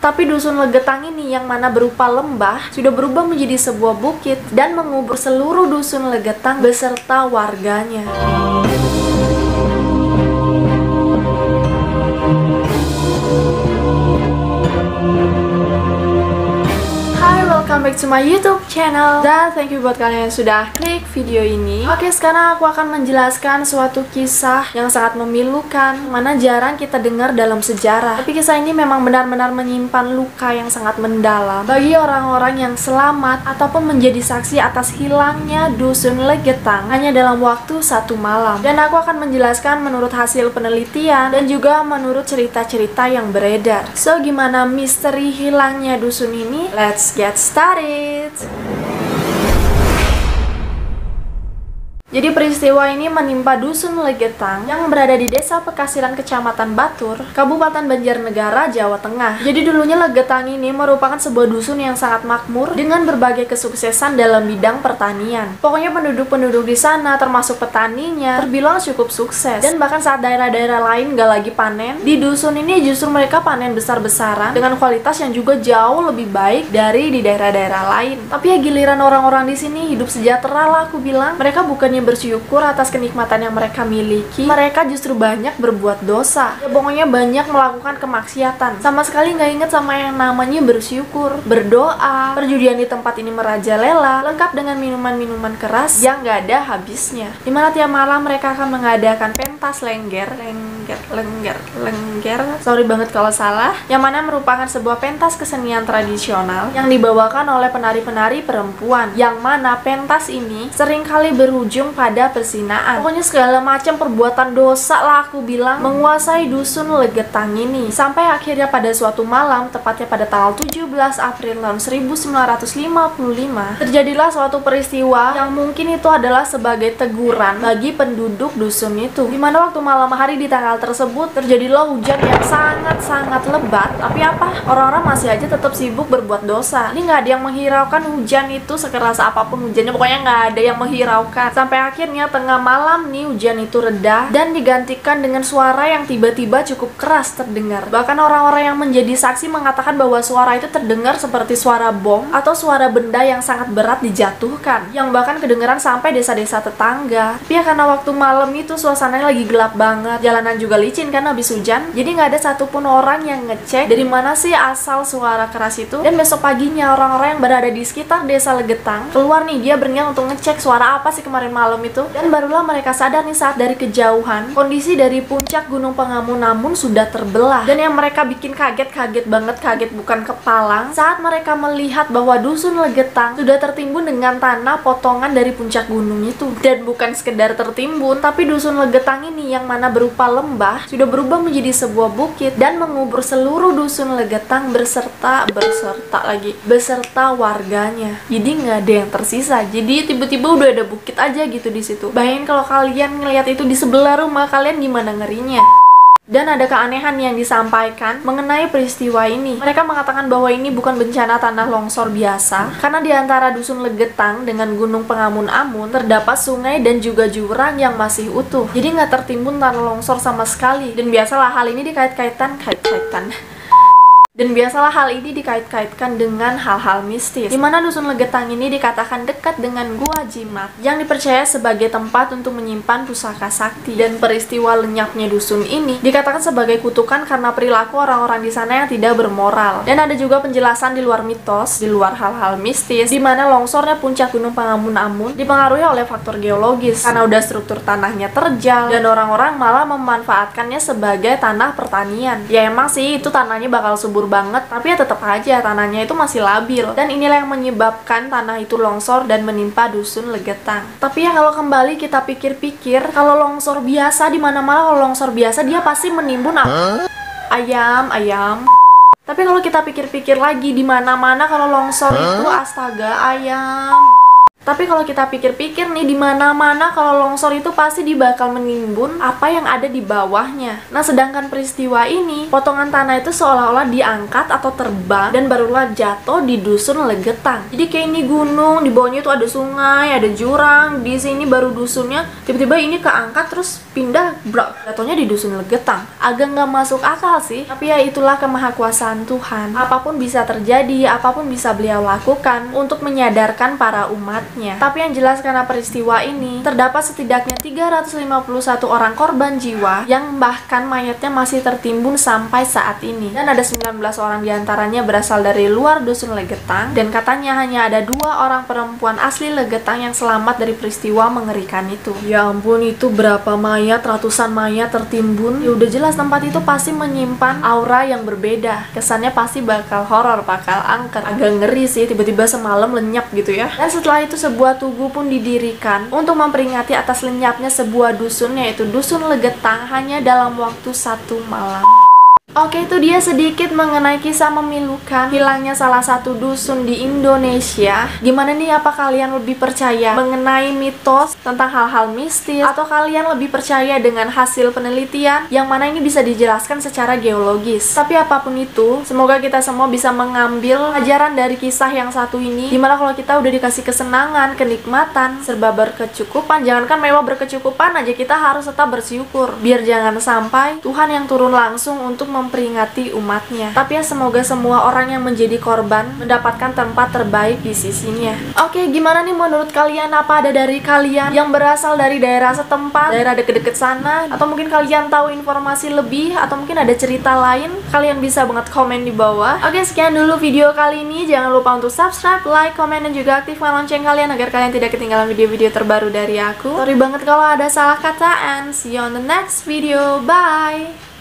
Tapi dusun Legetang ini yang mana berupa lembah sudah berubah menjadi sebuah bukit dan mengubur seluruh dusun Legetang beserta warganya. Welcome back to my YouTube channel. Dan thank you buat kalian yang sudah klik video ini. Oke, sekarang aku akan menjelaskan suatu kisah yang sangat memilukan, mana jarang kita dengar dalam sejarah. Tapi kisah ini memang benar-benar menyimpan luka yang sangat mendalam bagi orang-orang yang selamat ataupun menjadi saksi atas hilangnya dusun Legetang hanya dalam waktu satu malam. Dan aku akan menjelaskan menurut hasil penelitian dan juga menurut cerita-cerita yang beredar. So, gimana misteri hilangnya dusun ini? Let's get started. Jadi peristiwa ini menimpa dusun Legetang yang berada di Desa Pekasiran, Kecamatan Batur, Kabupaten Banjarnegara, Jawa Tengah. Jadi dulunya Legetang ini merupakan sebuah dusun yang sangat makmur dengan berbagai kesuksesan dalam bidang pertanian. Pokoknya penduduk-penduduk di sana termasuk petaninya terbilang cukup sukses. Dan bahkan saat daerah-daerah lain gak lagi panen, di dusun ini justru mereka panen besar-besaran dengan kualitas yang juga jauh lebih baik dari di daerah-daerah lain. Tapi ya giliran orang-orang di sini hidup sejahtera lah, aku bilang. Mereka bukannya bersyukur atas kenikmatan yang mereka miliki, mereka justru banyak berbuat dosa. Ya pokoknya banyak melakukan kemaksiatan. Sama sekali nggak inget sama yang namanya bersyukur, berdoa. Perjudian di tempat ini merajalela, lengkap dengan minuman-minuman keras yang nggak ada habisnya. Dimana tiap malam mereka akan mengadakan pentas lengger. Sorry banget kalau salah. Yang mana merupakan sebuah pentas kesenian tradisional yang dibawakan oleh penari-penari perempuan. Yang mana pentas ini seringkali berujung pada perzinaan. Pokoknya segala macam perbuatan dosa lah, aku bilang, menguasai dusun Legetang ini. Sampai akhirnya pada suatu malam, tepatnya pada tanggal 17 April tahun 1955, terjadilah suatu peristiwa yang mungkin itu adalah sebagai teguran bagi penduduk dusun itu. Dimana waktu malam hari di tanggal tersebut terjadilah hujan yang sangat-sangat lebat. Tapi apa? Orang-orang masih aja tetap sibuk berbuat dosa. Ini nggak ada yang menghiraukan hujan itu sekeras apapun hujannya. Pokoknya nggak ada yang menghiraukan. Sampai akhirnya tengah malam nih hujan itu reda dan digantikan dengan suara yang tiba-tiba cukup keras terdengar. Bahkan orang-orang yang menjadi saksi mengatakan bahwa suara itu terdengar seperti suara bom atau suara benda yang sangat berat dijatuhkan, yang bahkan kedengaran sampai desa-desa tetangga. Tapi ya karena waktu malam itu suasananya lagi gelap banget, jalanan juga licin kan habis hujan, jadi nggak ada satupun orang yang ngecek dari mana sih asal suara keras itu. Dan besok paginya orang-orang yang berada di sekitar desa Legetang keluar nih, dia berniat untuk ngecek suara apa sih kemarin malam itu. Dan barulah mereka sadar nih saat dari kejauhan kondisi dari puncak Gunung Pengamun-Amun sudah terbelah. Dan yang mereka bikin kaget banget, kaget bukan kepalang, saat mereka melihat bahwa dusun Legetang sudah tertimbun dengan tanah potongan dari puncak gunung itu. Dan bukan sekedar tertimbun, tapi dusun Legetang ini yang mana berupa lembah sudah berubah menjadi sebuah bukit dan mengubur seluruh dusun Legetang beserta warganya. Jadi nggak ada yang tersisa. Jadi tiba-tiba udah ada bukit aja gitu di situ. Bayangin kalau kalian ngelihat itu di sebelah rumah kalian, gimana ngerinya. Dan ada keanehan yang disampaikan mengenai peristiwa ini. Mereka mengatakan bahwa ini bukan bencana tanah longsor biasa, karena di antara dusun Legetang dengan Gunung Pengamun-Amun terdapat sungai dan juga jurang yang masih utuh. Jadi nggak tertimbun tanah longsor sama sekali. Dan biasalah hal ini dikait-kaitkan dengan hal-hal mistis. Dimana dusun Legetang ini dikatakan dekat dengan Gua Jimat yang dipercaya sebagai tempat untuk menyimpan pusaka sakti. Dan peristiwa lenyapnya dusun ini dikatakan sebagai kutukan karena perilaku orang-orang di sana yang tidak bermoral. Dan ada juga penjelasan di luar mitos, di luar hal-hal mistis, dimana longsornya puncak Gunung Pengamun-Amun dipengaruhi oleh faktor geologis karena udah struktur tanahnya terjal dan orang-orang malah memanfaatkannya sebagai tanah pertanian. Ya emang sih itu tanahnya bakal subur banget, tapi ya tetap aja tanahnya itu masih labil. Dan inilah yang menyebabkan tanah itu longsor dan menimpa dusun Legetang. Tapi ya kalau kembali kita pikir-pikir, kalau longsor biasa di mana-mana, kalau longsor biasa dia pasti menimbun ayam. Tapi kalau kita pikir-pikir lagi, di mana-mana kalau longsor itu astaga ayam. Tapi kalau kita pikir-pikir nih, di mana-mana kalau longsor itu pasti bakal menimbun apa yang ada di bawahnya. Nah, sedangkan peristiwa ini, potongan tanah itu seolah-olah diangkat atau terbang dan barulah jatuh di dusun Legetang. Jadi kayak ini gunung, di bawahnya itu ada sungai, ada jurang, di sini baru dusunnya, tiba-tiba ini keangkat terus pindah, jatuhnya di dusun Legetang. Agak nggak masuk akal sih, tapi ya itulah kemahakuasaan Tuhan. Apapun bisa terjadi, apapun bisa beliau lakukan untuk menyadarkan para umat. Tapi yang jelas karena peristiwa ini terdapat setidaknya 351 orang korban jiwa yang bahkan mayatnya masih tertimbun sampai saat ini. Dan ada 19 orang diantaranya berasal dari luar dusun Legetang, dan katanya hanya ada 2 orang perempuan asli Legetang yang selamat dari peristiwa mengerikan itu. Ya ampun, itu berapa mayat, ratusan mayat tertimbun. Ya udah jelas tempat itu pasti menyimpan aura yang berbeda. Kesannya pasti bakal horor, bakal angker. Agak ngeri sih, tiba-tiba semalam lenyap gitu ya. Dan setelah itu sebuah tugu pun didirikan untuk memperingati atas lenyapnya sebuah dusun, yaitu dusun Legetang, hanya dalam waktu 1 malam. Oke, itu dia sedikit mengenai kisah memilukan hilangnya salah satu dusun di Indonesia. Gimana nih, apa kalian lebih percaya mengenai mitos tentang hal-hal mistis, atau kalian lebih percaya dengan hasil penelitian yang mana ini bisa dijelaskan secara geologis? Tapi apapun itu, semoga kita semua bisa mengambil pelajaran dari kisah yang satu ini, dimana kalau kita udah dikasih kesenangan, kenikmatan, serba berkecukupan, jangankan mewah, berkecukupan aja kita harus tetap bersyukur, biar jangan sampai Tuhan yang turun langsung untuk memperingati umatnya. Tapi ya semoga semua orang yang menjadi korban mendapatkan tempat terbaik di sisinya. Oke, gimana nih menurut kalian? Apa ada dari kalian yang berasal dari daerah setempat, daerah deket-deket sana, atau mungkin kalian tahu informasi lebih, atau mungkin ada cerita lain? Kalian bisa banget komen di bawah. Oke, sekian dulu video kali ini. Jangan lupa untuk subscribe, like, komen, dan juga aktifkan lonceng kalian agar kalian tidak ketinggalan video-video terbaru dari aku. Sorry banget kalau ada salah kata, and see you on the next video. Bye!